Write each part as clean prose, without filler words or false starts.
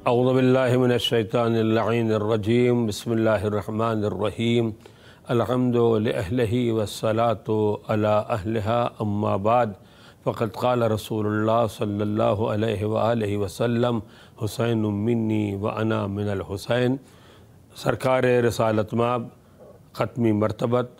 اعوذ باللہ من الشیطان اللعین الرجیم بسم اللہ الرحمن الرحیم الحمد لأہلہ والصلاة علی اہلہا اما بعد فقد قال رسول اللہ صلی اللہ علیہ وآلہ وسلم حسین منی وانا من الحسین۔ سرکار رسالت مآب ختمی مرتبت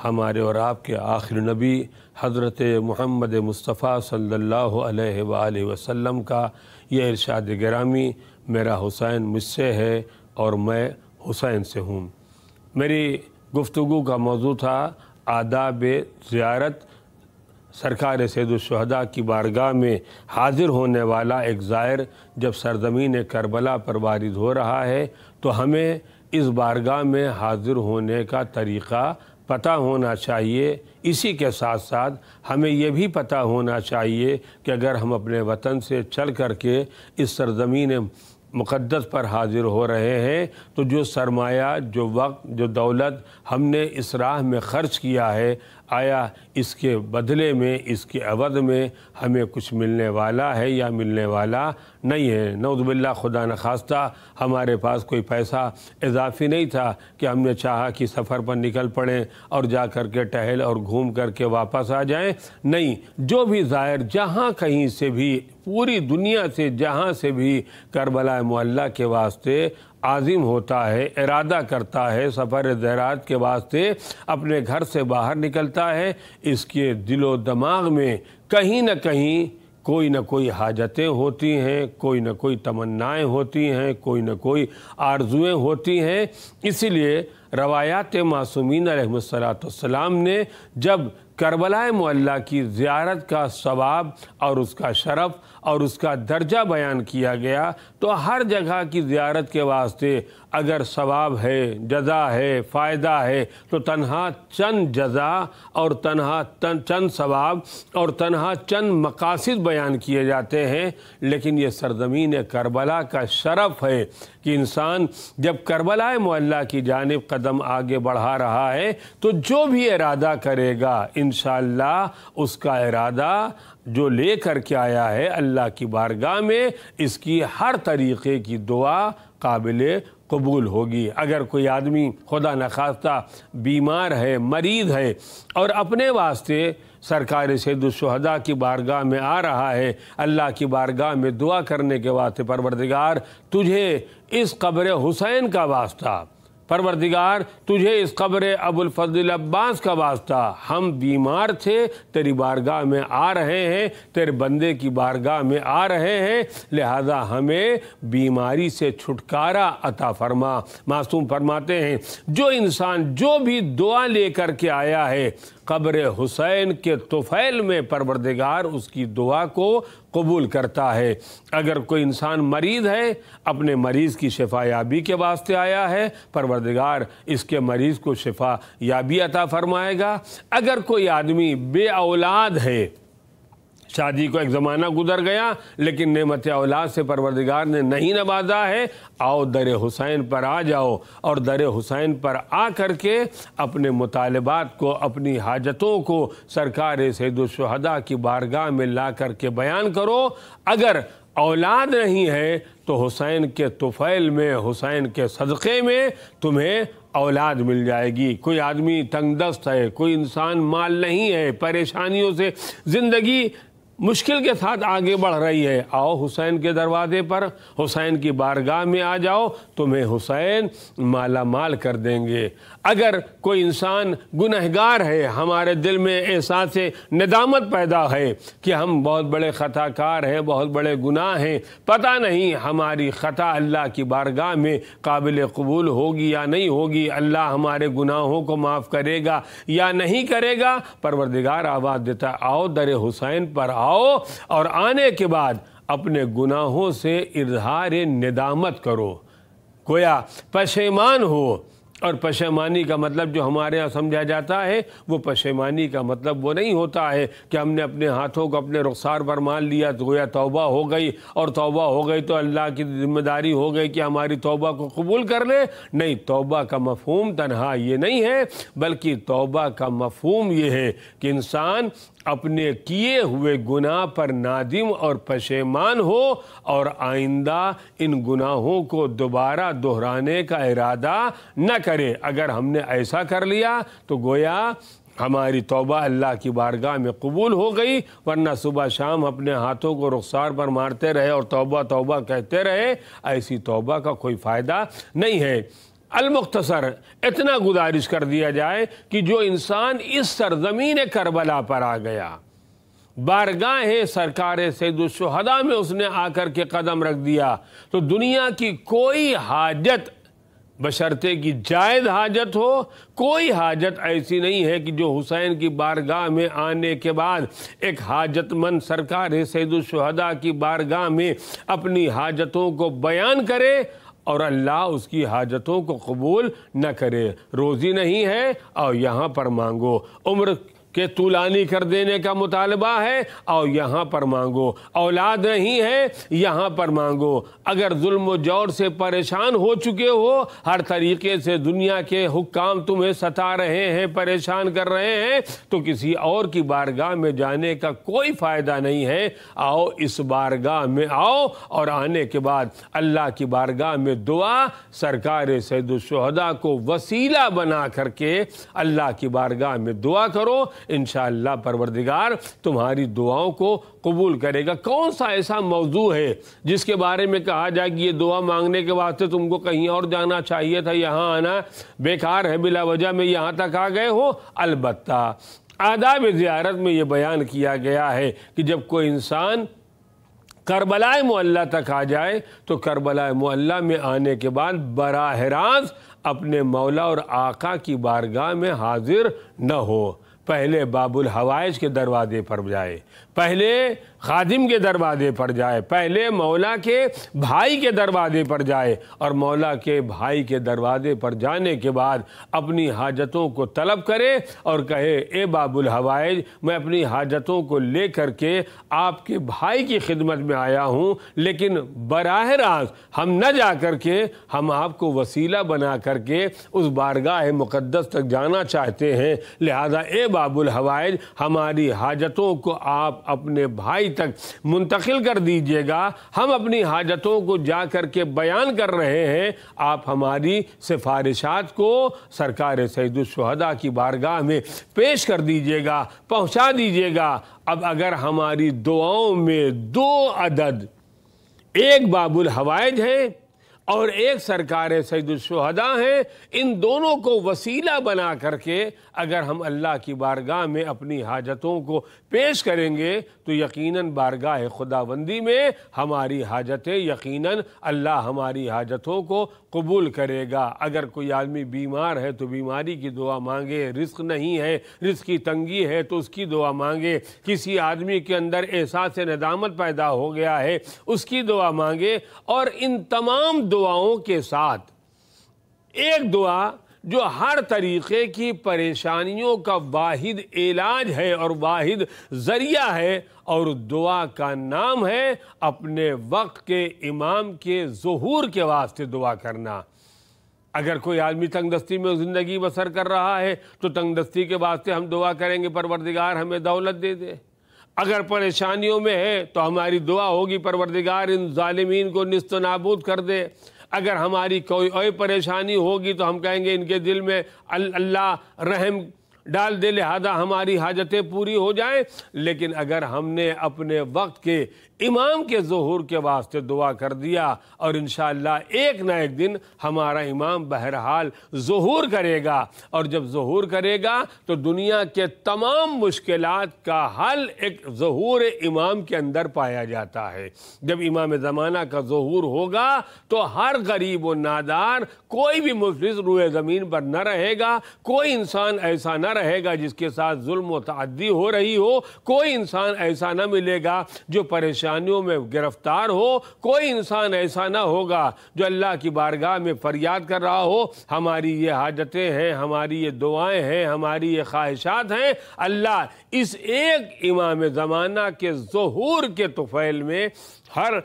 ہمارے اور آپ کے آخر نبی حضرت محمد مصطفیٰ صلی اللہ علیہ وآلہ وسلم کا یہ ارشاد گرامی، میرا حسین مجھ سے ہے اور میں حسین سے ہوں۔ میری گفتگو کا موضوع تھا آداب زیارت۔ سرکار سید الشہداء کی بارگاہ میں حاضر ہونے والا ایک زائر جب سرزمین کربلا پر وارد ہو رہا ہے تو ہمیں اس بارگاہ میں حاضر ہونے کا طریقہ پتہ ہونا چاہیے۔ اسی کے ساتھ ساتھ ہمیں یہ بھی پتہ ہونا چاہیے کہ اگر ہم اپنے وطن سے چل کر کے اس سرزمین مقدس پر حاضر ہو رہے ہیں تو جو سرمایہ، جو وقت، جو دولت ہم نے اس راہ میں خرچ کیا ہے، آیا اس کے بدلے میں، اس کے عوض میں ہمیں کچھ ملنے والا ہے یا ملنے والا نہیں ہے؟ نعوذ باللہ، خدا نخواستہ ہمارے پاس کوئی پیسہ اضافی نہیں تھا کہ ہم نے چاہا کہ سفر پر نکل پڑیں اور جا کر کے ٹہل اور گھوم کر کے واپس آ جائیں۔ نہیں، جو بھی زائر جہاں کہیں سے بھی، پوری دنیا سے جہاں سے بھی کربلا معلیٰ کے واسطے عازم ہوتا ہے، ارادہ کرتا ہے، سفر زیارت کے واسطے اپنے گھر سے باہر نکلتا ہے، اس کے دل و دماغ میں کہیں نہ کہیں کوئی نہ کوئی حاجتیں ہوتی ہیں، کوئی نہ کوئی تمنائیں ہوتی ہیں، کوئی نہ کوئی آرزویں ہوتی ہیں۔ اسی لیے روایات معصومین علیہ السلام نے جب کربلا معلیٰ کی زیارت کا ثواب اور اس کا شرف اور اس کا درجہ بیان کیا گیا تو ہر جگہ کی زیارت کے واسطے اگر ثواب ہے، جزا ہے، فائدہ ہے تو تنہا چند جزا اور تنہا چند ثواب اور تنہا چند مقاصد بیان کیے جاتے ہیں، لیکن یہ سرزمین کربلا کا شرف ہے کہ انسان جب کربلا معلیٰ کی جانب قدم آگے بڑھا رہا ہے تو جو بھی ارادہ کرے گا انشاءاللہ اس کا ارادہ جو لے کر کے آیا ہے اللہ کی بارگاہ میں، اس کی ہر طریقے کی دعا قابل قبول ہوگی۔ اگر کوئی آدمی خدا نخواستہ بیمار ہے، مریض ہے اور اپنے واسطے سرکار سید الشہداء کی بارگاہ میں آ رہا ہے، اللہ کی بارگاہ میں دعا کرنے کے واسطے، پروردگار تجھے اس قبر حسین کا واسطہ، پروردگار تجھے اس قبر ابو الفضل عباس کا واسطہ، ہم بیمار تھے، تیری بارگاہ میں آ رہے ہیں، تیرے بندے کی بارگاہ میں آ رہے ہیں، لہذا ہمیں بیماری سے چھٹکارا عطا فرما۔ معصوم فرماتے ہیں جو انسان جو بھی دعا لے کر کے آیا ہے قبر حسین کے طفیل میں، پروردگار اس کی دعا کو قبول کرتا ہے۔ اگر کوئی انسان مریض ہے، اپنے مریض کی شفا یابی کے واسطے آیا ہے، پروردگار اس کے مریض کو شفا یابی عطا فرمائے گا۔ اگر کوئی آدمی بے اولاد ہے، شادی کو ایک زمانہ گزر گیا لیکن نعمت اولاد سے پروردگار نے نہیں نوازا ہے، آؤ در حسین پر آ جاؤ اور در حسین پر آ کر کے اپنے مطالبات کو، اپنی حاجتوں کو سرکار سید الشہداء کی بارگاہ میں لا کر کے بیان کرو۔ اگر اولاد نہیں ہے تو حسین کے طفیل میں، حسین کے صدقے میں تمہیں اولاد مل جائے گی۔ کوئی آدمی تنگ دست ہے، کوئی انسان مال نہیں ہے، پریشانیوں سے زندگی مشکل کے ساتھ آگے بڑھ رہی ہے، آؤ حسین کے دروازے پر، حسین کی بارگاہ میں آ جاؤ، تمہیں حسین مالا مال کر دیں گے۔ اگر کوئی انسان گنہگار ہے، ہمارے دل میں احساس ندامت پیدا ہے کہ ہم بہت بڑے خطا کار ہیں، بہت بڑے گناہ ہیں، پتہ نہیں ہماری خطا اللہ کی بارگاہ میں قابل قبول ہوگی یا نہیں ہوگی، اللہ ہمارے گناہوں کو معاف کرے گا یا نہیں کرے گا، پروردگار آواز دیتا ہے آؤ در حسین پر آؤ، اور آنے کے بعد اپنے گناہوں سے اظہار ندامت کرو، گویا پشیمان ہو۔ اور پشیمانی کا مطلب جو ہمارے ہاں سمجھا جاتا ہے، وہ پشیمانی کا مطلب وہ نہیں ہوتا ہے کہ ہم نے اپنے ہاتھوں کو اپنے رخسار پر مان لیا تو گویا توبہ ہو گئی، اور توبہ ہو گئی تو اللہ کی ذمہ داری ہو گئی کہ ہماری توبہ کو قبول کر لے۔ نہیں، توبہ کا مفہوم تنہا یہ نہیں ہے، بلکہ توبہ کا مفہوم یہ ہے کہ انسان اپنے کیے ہوئے گناہ پر نادم اور پشیمان ہو اور آئندہ ان گناہوں کو دوبارہ دہرانے کا ارادہ نہ کرے۔ اگر ہم نے ایسا کر لیا تو گویا ہماری توبہ اللہ کی بارگاہ میں قبول ہو گئی، ورنہ صبح شام اپنے ہاتھوں کو رخسار پر مارتے رہے اور توبہ توبہ کہتے رہے، ایسی توبہ کا کوئی فائدہ نہیں ہے۔ المختصر اتنا گزارش کر دیا جائے کہ جو انسان اس سرزمین کربلا پر آ گیا، بارگاہ سرکار سید الشہداء میں اس نے آ کر کے قدم رکھ دیا، تو دنیا کی کوئی حاجت بشرطے کی جائز حاجت ہو، کوئی حاجت ایسی نہیں ہے کہ جو حسین کی بارگاہ میں آنے کے بعد ایک حاجت مند سرکار سید الشہداء کی بارگاہ میں اپنی حاجتوں کو بیان کرے اور اللہ اس کی حاجتوں کو قبول نہ کرے۔ روزی نہیں ہے اور یہاں پر مانگو، عمر کہ طولانی کر دینے کا مطالبہ ہے اور یہاں پر مانگو، اولاد نہیں ہے یہاں پر مانگو، اگر ظلم و جور سے پریشان ہو چکے ہو، ہر طریقے سے دنیا کے حکام تمہیں ستا رہے ہیں، پریشان کر رہے ہیں، تو کسی اور کی بارگاہ میں جانے کا کوئی فائدہ نہیں ہے۔ آؤ اس بارگاہ میں آؤ اور آنے کے بعد اللہ کی بارگاہ میں دعا، سرکار سید الشہداء کو وسیلہ بنا کر کے اللہ کی بارگاہ میں دعا کرو، انشاءاللہ پروردگار تمہاری دعاؤں کو قبول کرے گا۔ کون سا ایسا موضوع ہے جس کے بارے میں کہا جائے کہ یہ دعا مانگنے کے واسطے تم کو کہیں اور جانا چاہیے تھا، یہاں آنا بیکار ہے، بلا وجہ میں یہاں تک آ گئے ہو؟ البتہ آداب زیارت میں یہ بیان کیا گیا ہے کہ جب کوئی انسان کربلا معلیٰ تک آ جائے تو کربلا معلیٰ میں آنے کے بعد براہ راست اپنے مولا اور آقا کی بارگاہ میں حاضر نہ ہو، پہلے باب الحوائج کے دروازے پر جائے، پہلے خادم کے دروازے پر جائے، پہلے مولا کے بھائی کے دروازے پر جائے، اور مولا کے بھائی کے دروازے پر جانے کے بعد اپنی حاجتوں کو طلب کرے اور کہے، اے باب الحوائج، میں اپنی حاجتوں کو لے کر کے آپ کے بھائی کی خدمت میں آیا ہوں، لیکن براہ راست ہم نہ جا کر کے ہم آپ کو وسیلہ بنا کر کے اس بارگاہ مقدس تک جانا چاہتے ہیں، لہذا اے باب الحوائج، ہماری حاجتوں کو آپ اپنے بھائی تک منتقل کر دیجئے گا، ہم اپنی حاجتوں کو جا کر کے بیان کر رہے ہیں، آپ ہماری سفارشات کو سرکار سید الشہداء کی بارگاہ میں پیش کر دیجئے گا، پہنچا دیجئے گا۔ اب اگر ہماری دعاؤں میں دو عدد، ایک باب الحوائج ہیں اور ایک سرکار سید الشہداء ہیں، ان دونوں کو وسیلہ بنا کر کے اگر ہم اللہ کی بارگاہ میں اپنی حاجتوں کو پیش کریں گے تو یقیناً بارگاہ خداوندی میں ہماری حاجتیں یقیناً اللہ ہماری حاجتوں کو قبول کرے گا۔ اگر کوئی آدمی بیمار ہے تو بیماری کی دعا مانگے، رزق نہیں ہے، رزق کی تنگی ہے تو اس کی دعا مانگے، کسی آدمی کے اندر احساس ندامت پیدا ہو گیا ہے اس کی دعا مانگے، اور ان تمام دعاؤں کے ساتھ ایک دعا جو ہر طریقے کی پریشانیوں کا واحد علاج ہے اور واحد ذریعہ ہے، اور دعا کا نام ہے اپنے وقت کے امام کے ظہور کے واسطے دعا کرنا۔ اگر کوئی آدمی تنگ دستی میں زندگی بسر کر رہا ہے تو تنگ دستی کے واسطے ہم دعا کریں گے، پروردگار ہمیں دولت دے دے۔ اگر پریشانیوں میں ہے تو ہماری دعا ہوگی، پروردگار ان ظالمین کو نیست و نابود کر دے۔ اگر ہماری کوئی اور پریشانی ہوگی تو ہم کہیں گے ان کے دل میں اللہ رحم ڈال دے، لہذا ہماری حاجتیں پوری ہو جائیں۔ لیکن اگر ہم نے اپنے وقت کے امام کے ظہور کے واسطے دعا کر دیا اور انشاءاللہ ایک نہ ایک دن ہمارا امام بہرحال ظہور کرے گا، اور جب ظہور کرے گا تو دنیا کے تمام مشکلات کا حل ایک ظہور امام کے اندر پایا جاتا ہے۔ جب امام زمانہ کا ظہور ہوگا تو ہر غریب و نادار، کوئی بھی مفلس روئے زمین پر نہ رہے گا، کوئی انسان ایسا نہ رہے گا جس کے ساتھ ظلم و تعدی ہو رہی ہو، کوئی انسان ایسا نہ ملے گا جو پریشانیوں میں گرفتار ہو، کوئی انسان ایسا نہ ہوگا جو اللہ کی بارگاہ میں فریاد کر رہا ہو، ہماری یہ حاجتیں ہیں، ہماری یہ دعائیں ہیں، ہماری یہ خواہشات ہیں، اللہ اس ایک امام زمانہ کے ظہور کے طفیل میں ہر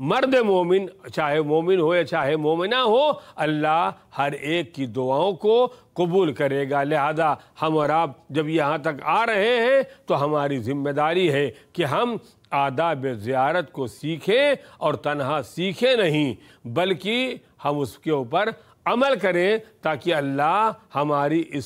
مرد مومن چاہے مومن ہو یا چاہے مومنہ ہو، اللہ ہر ایک کی دعاؤں کو قبول کرے گا۔ لہذا ہم اور آپ جب یہاں تک آ رہے ہیں تو ہماری ذمہ داری ہے کہ ہم آداب زیارت کو سیکھیں، اور تنہا سیکھیں نہیں بلکہ ہم اس کے اوپر عمل کریں، تاکہ اللہ ہمارے اس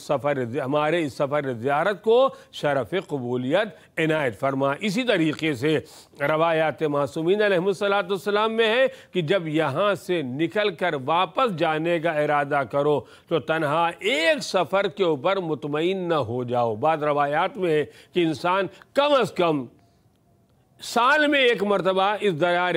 سفر زیارت کو شرف قبولیت عنایت فرمائے۔ اسی طریقے سے روایات معصومین علیہ السلام میں ہے کہ جب یہاں سے نکل کر واپس جانے کا ارادہ کرو تو تنہا ایک سفر کے اوپر مطمئن نہ ہو جاؤ۔ بعض روایات میں ہے کہ انسان کم از کم سال میں ایک مرتبہ اس دیار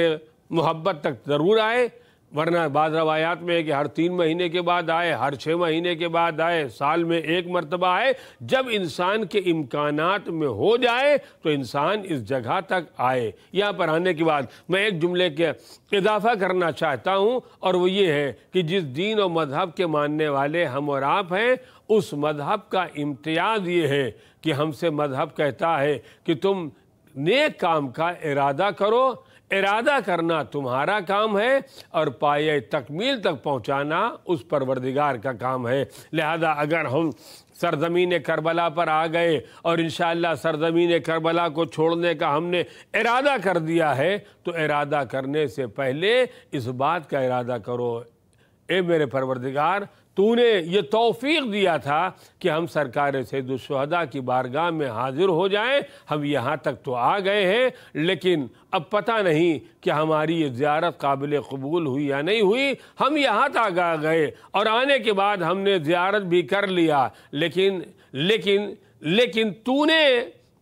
محبت تک ضرور آئے، ورنہ بعض روایات میں ہے کہ ہر 3 مہینے کے بعد آئے، ہر 6 مہینے کے بعد آئے، سال میں ایک مرتبہ آئے۔ جب انسان کے امکانات میں ہو جائے تو انسان اس جگہ تک آئے۔ یہاں پر آنے کے بعد میں ایک جملے کے اضافہ کرنا چاہتا ہوں، اور وہ یہ ہے کہ جس دین و مذہب کے ماننے والے ہم اور آپ ہیں، اس مذہب کا امتیاز یہ ہے کہ ہم سے مذہب کہتا ہے کہ تم نیک کام کا ارادہ کرو، ارادہ کرنا تمہارا کام ہے، اور پایہ تکمیل تک پہنچانا اس پروردگار کا کام ہے۔ لہذا اگر ہم سرزمین کربلا پر آ گئے اور انشاءاللہ سرزمین کربلا کو چھوڑنے کا ہم نے ارادہ کر دیا ہے، تو ارادہ کرنے سے پہلے اس بات کا ارادہ کرو، اے میرے پروردگار، تو نے یہ توفیق دیا تھا کہ ہم سرکار سید الشہداء کی بارگاہ میں حاضر ہو جائیں۔ ہم یہاں تک تو آ گئے ہیں، لیکن اب پتہ نہیں کہ ہماری یہ زیارت قابل قبول ہوئی یا نہیں ہوئی۔ ہم یہاں تک آ گئے اور آنے کے بعد ہم نے زیارت بھی کر لیا، لیکن تو نے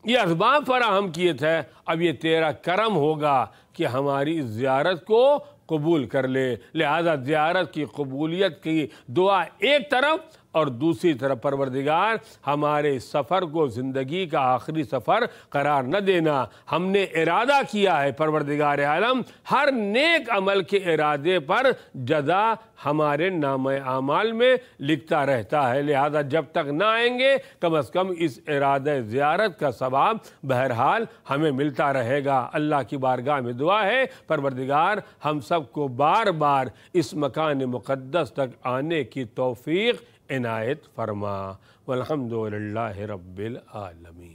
یہ اسباب فراہم کیے تھے، اب یہ تیرا کرم ہوگا کہ ہماری اس زیارت کو قبول کر لے۔ لہذا زیارت کی قبولیت کی دعا ایک طرف، اور دوسری طرف پروردگار ہمارے سفر کو زندگی کا آخری سفر قرار نہ دینا۔ ہم نے ارادہ کیا ہے، پروردگار عالم ہر نیک عمل کے ارادے پر جزا ہمارے نامہ اعمال میں لکھتا رہتا ہے۔ لہذا جب تک نہ آئیں گے، کم از کم اس ارادہ زیارت کا ثواب بہرحال ہمیں ملتا رہے گا۔ اللہ کی بارگاہ میں دعا ہے، پروردگار ہم سب کو بار بار اس مکان مقدس تک آنے کی توفیق عنایت فرما۔ والحمدللہ رب العالمین۔